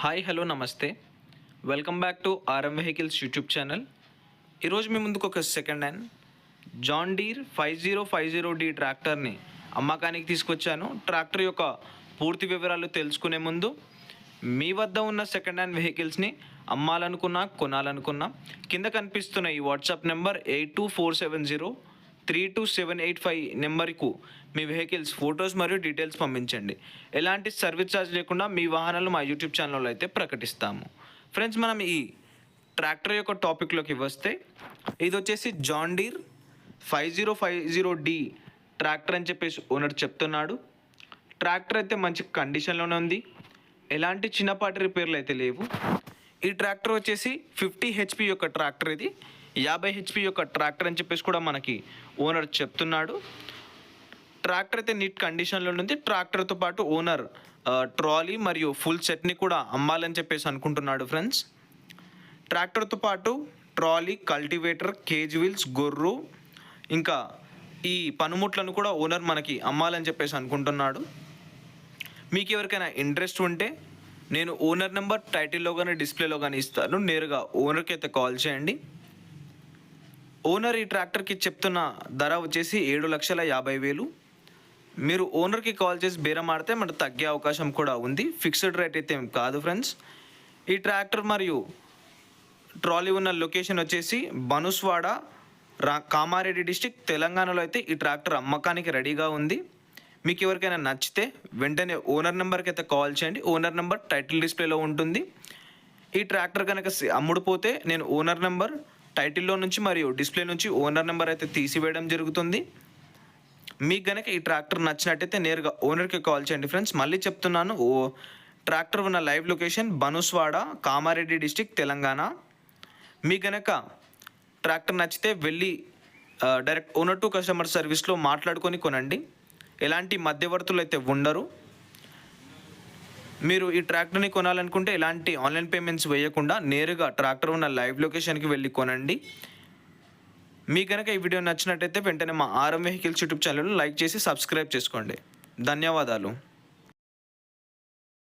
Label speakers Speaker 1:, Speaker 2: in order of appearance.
Speaker 1: Hi hello నమస్తే. Welcome back to RM vehicles YouTube channel. ఈరోజు మీ ముందుకు ఒక second hand John Deere 5050D ట్రాక్టర్ని అమ్మకానికి తీసుకొచ్చాను. ట్రాక్టర్ యొక్క పూర్తి వివరాలు తెలుసుకునే ముందు మీ వద్ద ఉన్న సెకండ్ హ్యాండ్ వెహికల్స్ని అమ్మాలనుకున్నా కొనాలనుకున్నా కింద కనిపిస్తున్న ఈ వాట్సాప్ నెంబర్ 8247032785 నెంబర్కు మీ వెహికల్స్ ఫొటోస్ మరియు డీటెయిల్స్ పంపించండి. ఎలాంటి సర్వీస్ ఛార్జ్ లేకుండా మీ వాహనాలు మా యూట్యూబ్ ఛానల్లో అయితే ప్రకటిస్తాము. ఫ్రెండ్స్, మనం ఈ ట్రాక్టర్ యొక్క టాపిక్లోకి వస్తే ఇది వచ్చేసి జాన్ డీర్ 5050D ట్రాక్టర్ అని చెప్పేసి ఓనర్ చెప్తున్నాడు. ట్రాక్టర్ అయితే మంచి కండిషన్లోనే ఉంది, ఎలాంటి చిన్నపాటి రిపేర్లు అయితే లేవు. ఈ ట్రాక్టర్ వచ్చేసి 50 HP యొక్క ట్రాక్టర్, ఇది 50 HP యొక్క ట్రాక్టర్ అని చెప్పేసి కూడా మనకి ఓనర్ చెప్తున్నాడు. ట్రాక్టర్ అయితే నీట్ కండిషన్లో ఉంది. ట్రాక్టర్తో పాటు ఓనర్ ట్రాలీ మరియు ఫుల్ సెట్ని కూడా అమ్మాలని చెప్పేసి అనుకుంటున్నాడు. ఫ్రెండ్స్, ట్రాక్టర్తో పాటు ట్రాలీ, కల్టివేటర్, కేజ్ వీల్స్, గొర్రు, ఇంకా ఈ పనిముట్లను కూడా ఓనర్ మనకి అమ్మాలని చెప్పేసి అనుకుంటున్నాడు. మీకు ఎవరికైనా ఇంట్రెస్ట్ ఉంటే నేను ఓనర్ నెంబర్ టైటిల్లో కానీ డిస్ప్లేలో కానీ ఇస్తాను. నేరుగా ఓనర్కి అయితే కాల్ చేయండి. ఓనర్ ఈ ట్రాక్టర్కి చెప్తున్న ధర వచ్చేసి 7,50,000. మీరు ఓనర్కి కాల్ చేసి బేరం ఆడితే మనకు తగ్గే అవకాశం కూడా ఉంది. ఫిక్స్డ్ రేట్ అయితే ఏం కాదు. ఫ్రెండ్స్, ఈ ట్రాక్టర్ మరియు ట్రాలీ ఉన్న లొకేషన్ వచ్చేసి బనుస్వాడ, కామారెడ్డి డిస్టిక్, తెలంగాణలో అయితే ఈ ట్రాక్టర్ అమ్మకానికి రెడీగా ఉంది. మీకు ఎవరికైనా నచ్చితే వెంటనే ఓనర్ నెంబర్కి అయితే కాల్ చేయండి. ఓనర్ నెంబర్ టైటిల్ డిస్ప్లేలో ఉంటుంది. ఈ ట్రాక్టర్ కనుక అమ్ముడుపోతే నేను ఓనర్ నెంబర్ టైటిల్లో నుంచి మరియు డిస్ప్లే నుంచి ఓనర్ నెంబర్ అయితే తీసివేయడం జరుగుతుంది. మీకు కనుక ఈ ట్రాక్టర్ నచ్చినట్టయితే నేరుగా ఓనర్కి కాల్ చేయండి. ఫ్రెండ్స్, మళ్ళీ చెప్తున్నాను, ట్రాక్టర్ ఉన్న live location Banuswada, Kamareddy district, Telangana. మీకు కనుక ట్రాక్టర్ నచ్చితే వెళ్ళి డైరెక్ట్ ఓనర్ టు కస్టమర్ సర్వీస్లో మాట్లాడుకొని కొనండి. ఎలాంటి మధ్యవర్తులు అయితే ఉండరు. మీరు ఈ ట్రాక్టర్ని కొనాలనుకుంటే ఎలాంటి ఆన్లైన్ పేమెంట్స్ వేయకుండా నేరుగా ట్రాక్టర్ ఉన్న లైవ్ లొకేషన్కి వెళ్ళి కొనండి. మీకు కనుక ఈ వీడియో నచ్చినట్టయితే వెంటనే మా ఆర్ఎం వెహికల్స్ యూట్యూబ్ ఛానల్ని లైక్ చేసి సబ్స్క్రైబ్ చేసుకోండి. ధన్యవాదాలు.